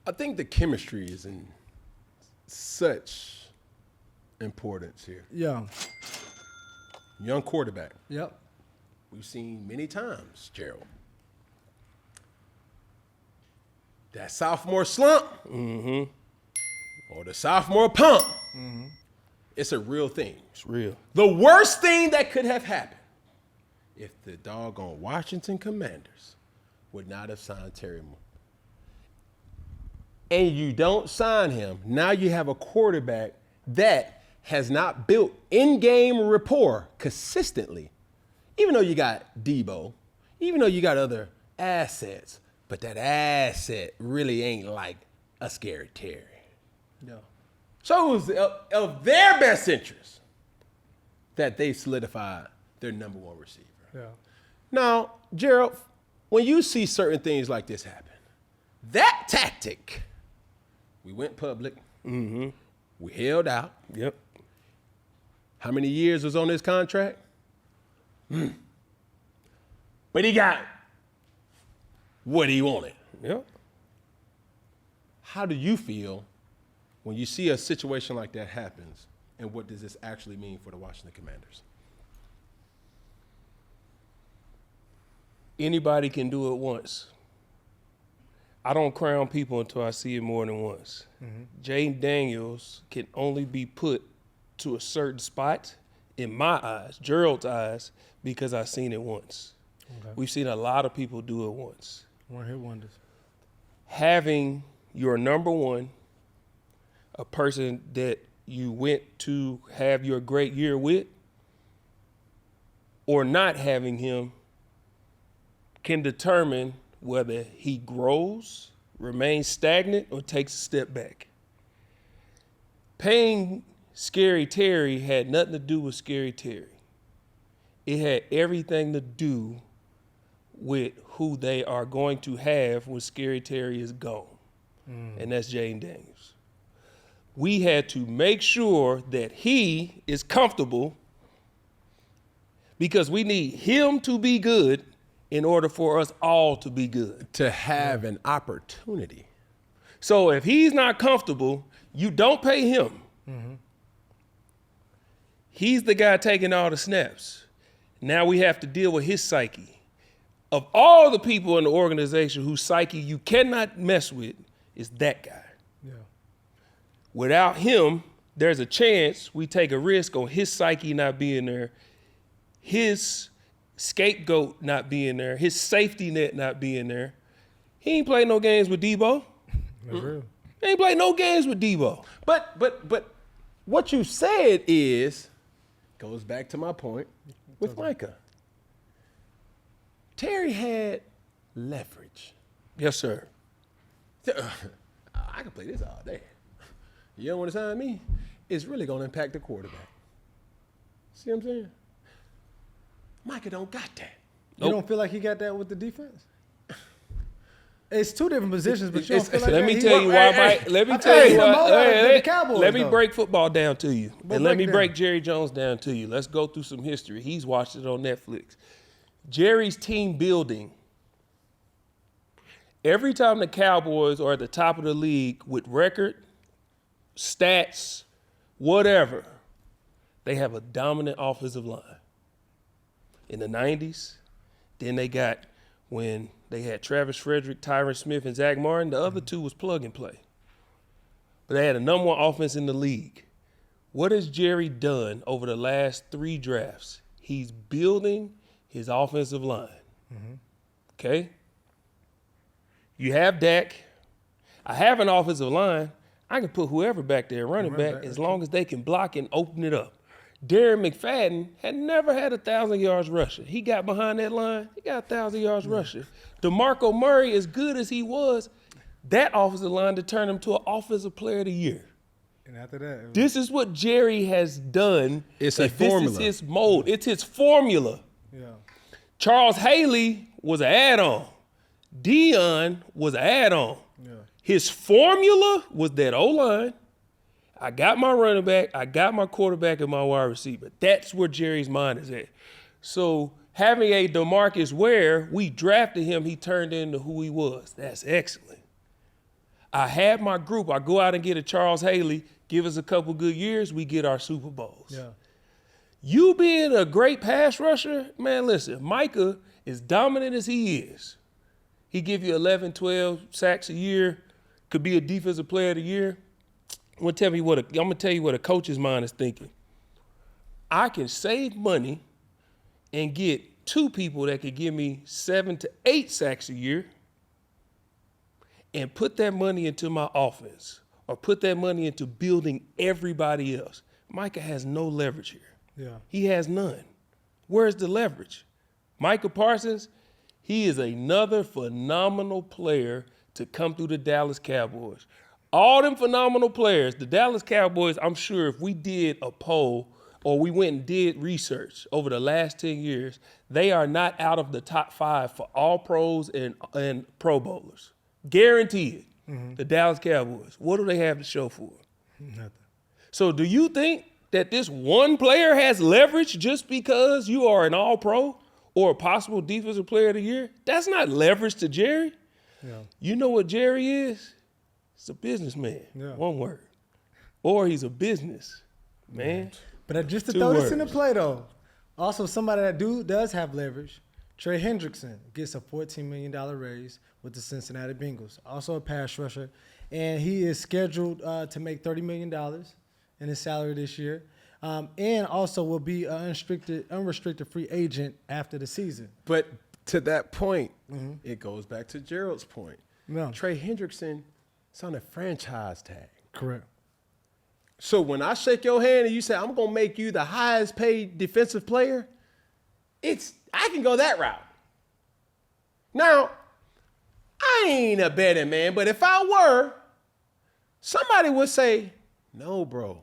I think the chemistry is in such importance here. Yeah. Young quarterback. Yep. We've seen many times, Gerald. That sophomore slump or the sophomore pump, it's a real thing. It's real. The worst thing that could have happened if the doggone Washington Commanders would not have signed Terry Moore. And you don't sign him, now you have a quarterback that has not built in-game rapport consistently. Even though you got Debo, even though you got other assets, but that asset really ain't like a Scary Terry. Yeah. So it was of their best interest that they solidified their number one receiver. Yeah. Now, Gerald, when you see certain things like this happen, that tactic, we went public, we held out. Yep. How many years was on this contract? But he got what he wanted. Yep. How do you feel when you see a situation like that happens, and what does this actually mean for the Washington Commanders? Anybody can do it once. I don't crown people until I see it more than once. Jaden Daniels can only be put to a certain spot in my eyes, Gerald's eyes, because I've seen it once. Okay. We've seen a lot of people do it once. One-hit wonders. Having your number one, a person that you went to have your great year with, or not having him can determine whether he grows, remains stagnant, or takes a step back. Paying Scary Terry had nothing to do with Scary Terry. It had everything to do with who they are going to have when Scary Terry is gone, and that's Jaden Daniels. We had to make sure that he is comfortable because we need him to be good in order for us all to be good. To have an opportunity. So if he's not comfortable, you don't pay him. He's the guy taking all the snaps. Now we have to deal with his psyche. Of all the people in the organization whose psyche you cannot mess with, is that guy. Yeah. Without him, there's a chance we take a risk on his psyche not being there, his scapegoat not being there, his safety net not being there. He ain't played no games with Debo. That's real. He ain't played no games with Debo. But what you said goes back to my point with Micah. Terry had leverage. Yes, sir. I can play this all day. You don't want to sign me? It's really going to impact the quarterback. See what I'm saying? Micah don't got that. You don't feel like he got that with the defense? It's two different positions, but you don't feel like Let that? me tell you why, Mike. Let me tell Hey, you the why. Mo- the Cowboys, Let me though. break football down to you. But And let break me it break down. Jerry Jones down to you. Let's go through some history. He's watched it on Netflix. Jerry's team building. Every time the Cowboys are at the top of the league with record, stats, whatever, they have a dominant offensive line. In the 90s, then they got, when they had Travis Frederick, Tyron Smith, and Zach Martin, the other two was plug and play. But they had a number one offense in the league. What has Jerry done over the last 3 drafts? He's building his offensive line. Okay? You have Dak. I have an offensive line. I can put whoever back there, running back, as long as they can block and open it up. Darren McFadden had never had 1,000 yards rushing. He got behind that line. He got 1,000 yards rushing. DeMarco Murray, as good as he was, that offensive line to turn him to an offensive player of the year. And after that, This is what Jerry has done. It's a and formula. This is his mold. It's his formula. yeah. Charles Haley was an add-on. Dion was an add-on. Yeah. His formula was that O-line. I got my running back, I got my quarterback, and my wide receiver. That's where Jerry's mind is at. So having a DeMarcus Ware, we drafted him, he turned into who he was. That's excellent. I had my group. I go out and get a Charles Haley, give us a couple good years, we get our Super Bowls. Yeah. You being a great pass rusher, man, listen, Micah, as dominant as he is, he give you 11, 12 sacks a year, could be a defensive player of the year. I'm gonna tell you what a coach's mind is thinking. I can save money and get 2 people that could give me 7 to 8 sacks a year and put that money into my offense or put that money into building everybody else. Micah has no leverage here. Yeah. He has none. Where's the leverage? Micah Parsons, he is another phenomenal player to come through the Dallas Cowboys. All them phenomenal players, the Dallas Cowboys, I'm sure if we did a poll or we went and did research over the last 10 years, they are not out of the top 5 for all pros and Pro Bowlers. Guaranteed. The Dallas Cowboys. What do they have to show for it? Nothing. So do you think that this one player has leverage just because you are an all-pro or a possible defensive player of the year? That's not leverage to Jerry. Yeah. You know what Jerry is? He's a businessman. Yeah. One word. Or he's a business man. But just to 2 throw this in the words. play, though, also somebody that does have leverage, Trey Hendrickson gets a $14 million raise with the Cincinnati Bengals, also a pass rusher, and he is scheduled to make $30 million in his salary this year, and also will be an unrestricted free agent after the season. But to that point, it goes back to Gerald's point. No. Trey Hendrickson is on a franchise tag. Correct. So when I shake your hand and you say, I'm going to make you the highest paid defensive player, I can go that route. Now, I ain't a betting man, but if I were, somebody would say, no, bro,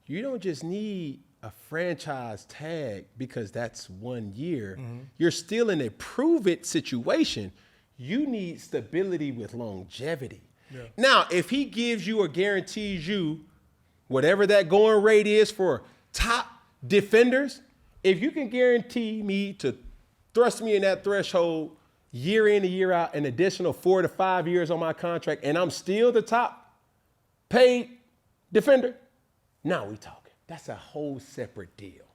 you don't just need a franchise tag because that's 1 year. You're still in a prove-it situation. You need stability with longevity. Yeah. Now, if he gives you or guarantees you whatever that going rate is for top defenders, if you can guarantee me to thrust me in that threshold year in and year out, an additional 4 to 5 years on my contract, and I'm still the top paid defender, now we talking. That's a whole separate deal.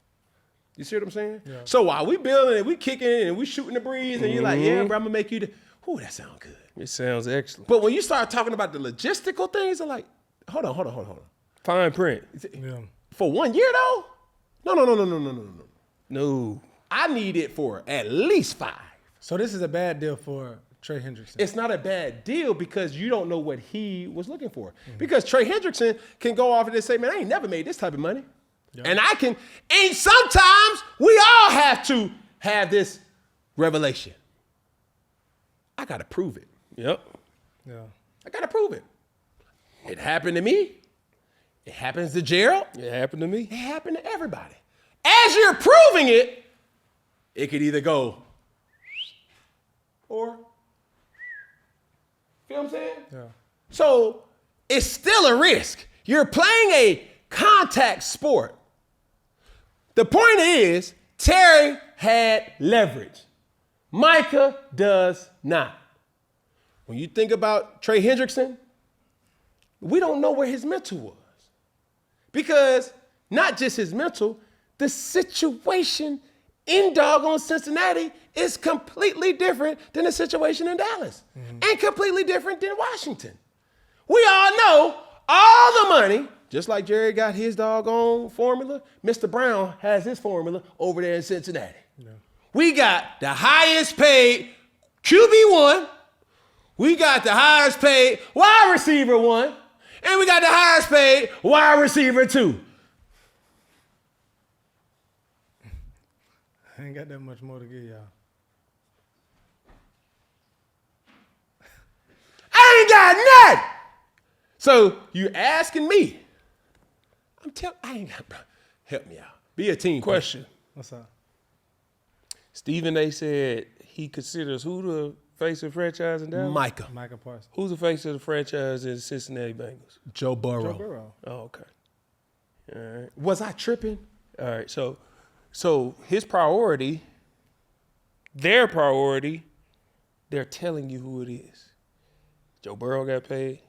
You see what I'm saying? Yeah. So while we building and we kicking it and we shooting the breeze and you're like, yeah, bro, I'm gonna make you that sounds good. It sounds excellent. But when you start talking about the logistical things, I'm like, hold on. Fine print. Yeah. For 1 year though? No. No. I need it for at least 5. So this is a bad deal for Trey Hendrickson. It's not a bad deal because you don't know what he was looking for. Because Trey Hendrickson can go off and just say, man, I ain't never made this type of money. Yeah. And sometimes we all have to have this revelation. I got to prove it. Yep. Yeah. I got to prove it. It happened to me. It happens to Gerald. It happened to me. It happened to everybody. As you're proving it, it could either go or, feel what I'm saying? Yeah. So it's still a risk. You're playing a contact sport. The point is, Terry had leverage. Micah does not. When you think about Trey Hendrickson, we don't know where his mental was. Because not just his mental, the situation in doggone Cincinnati is completely different than the situation in Dallas and completely different than Washington. We all know all the money, just like Jerry got his doggone formula, Mr. Brown has his formula over there in Cincinnati. Yeah. We got the highest paid QB1, we got the highest paid wide receiver 1, and we got the highest paid wide receiver 2. I ain't got that much more to give y'all. I ain't got nothing. So you asking me? I ain't got, bro. Help me out. Be a team. Question. What's up? Stephen A. said he considers who the face of the franchise in Dallas? Micah. Micah Parsons. Who's the face of the franchise in the Cincinnati Bengals? Joe Burrow. Joe Burrow. Oh, okay. All right. Was I tripping? All right. So his priority, their priority, they're telling you who it is. Joe Burrow got paid.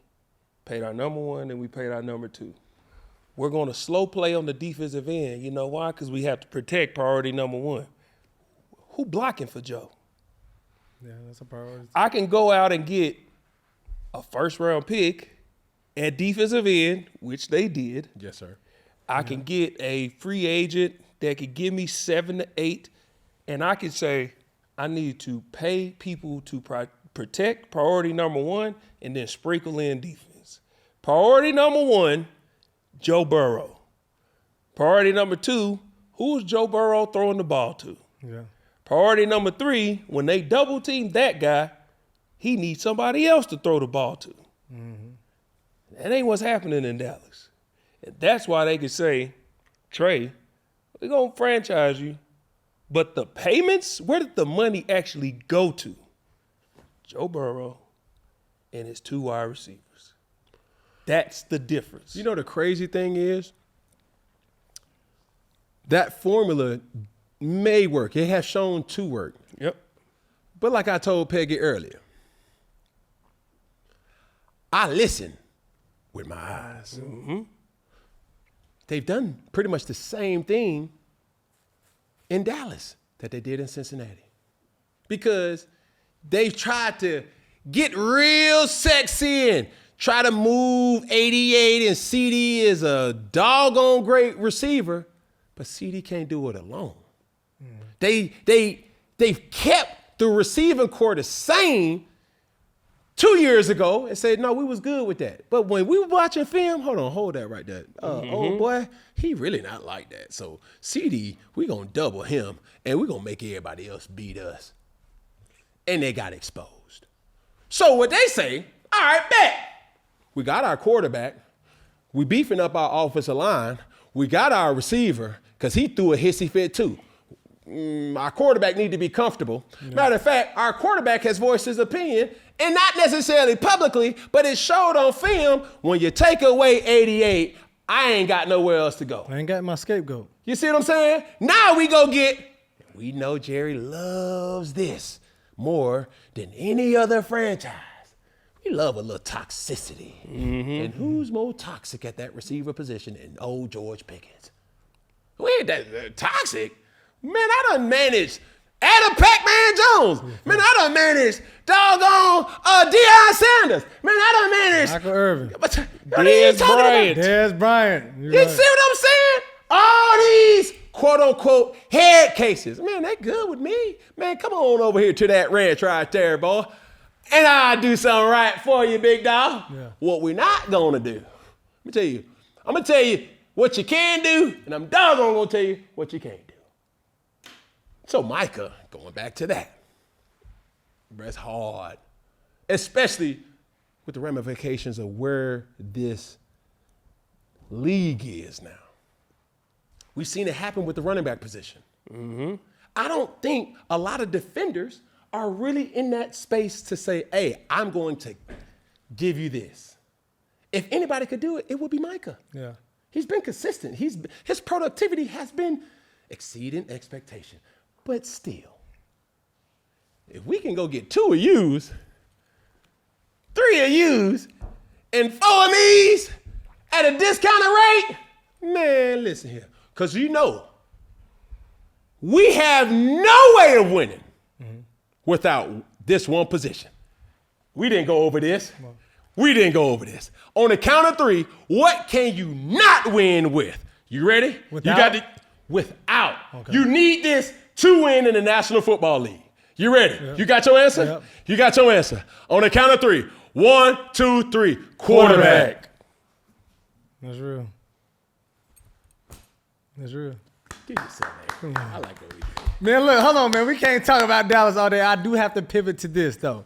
paid our number one, and we paid our number two. We're going to slow play on the defensive end. You know why? Because we have to protect priority number one. Who blocking for Joe? Yeah, that's a priority. I can go out and get a first-round pick at defensive end, which they did. Yes, sir. I can get a free agent that could give me 7 to 8, and I can say I need to pay people to protect priority number one and then sprinkle in defense. Priority number one, Joe Burrow. Priority number two, who's Joe Burrow throwing the ball to? Yeah. Priority number three, when they double team that guy, he needs somebody else to throw the ball to. Mm-hmm. That ain't what's happening in Dallas. And that's why they could say, Trey, we're going to franchise you, but the payments, where did the money actually go to? Joe Burrow and his 2 wide receivers. That's the difference. You know the crazy thing is that formula may work. It has shown to work. Yep. But like I told Peggy earlier, I listen with my eyes. Mm-hmm. They've done pretty much the same thing in Dallas that they did in Cincinnati. Because they've tried to get real sexy and try to move 88, and CD is a doggone great receiver, but CD can't do it alone. They've kept the receiving core the same 2 years ago and said, no, we was good with that. But when we were watching film, hold that right there. Oh, boy, he really not like that. So CD, we going to double him, and we going to make everybody else beat us. And they got exposed. So what they say, all right, bet. We got our quarterback. We beefing up our offensive line. We got our receiver because he threw a hissy fit too. Our quarterback need to be comfortable. Yeah. Matter of fact, our quarterback has voiced his opinion, and not necessarily publicly, but it showed on film. When you take away 88, I ain't got nowhere else to go. I ain't got my scapegoat. You see what I'm saying? Now we go get, we know Jerry loves this more than any other franchise. We love a little toxicity. Mm-hmm. And who's more toxic at that receiver position than old George Pickens? We ain't that toxic. Man, I done managed Adam Pac-Man Jones. Man, I done managed doggone Deion Sanders. Man, I done managed Michael Irvin. Dez Bryant. You right. See what I'm saying? All these quote-unquote head cases. Man, they good with me. Man, come on over here to that ranch right there, boy. And I'll do something right for you, big dog. Yeah. What we're not gonna do, let me tell you, I'm gonna tell you what you can do, and I'm doggone gonna tell you what you can't do. So Micah, going back to that, that's hard, especially with the ramifications of where this league is now. We've seen it happen with the running back position. Mm-hmm. I don't think a lot of defenders are really in that space to say, hey, I'm going to give you this. If anybody could do it, it would be Micah. Yeah. He's been consistent. His productivity has been exceeding expectation. But still, if we can go get 2 of yous, 3 of yous, and 4 of me's at a discounted rate, man, listen here. Because you know, we have no way of winning without this one position. We didn't go over this. We didn't go over this. On the count of 3, what can you not win with? You ready? Without? You got to, without. Okay. You need this to win in the National Football League. You ready? Yep. You got your answer? Yep. You got your answer. On the count of 3. 1, 2, 3. Quarterback. That's real. That's real. Give yourself that. I like what we do. Man, look, hold on, man. We can't talk about Dallas all day. I do have to pivot to this, though.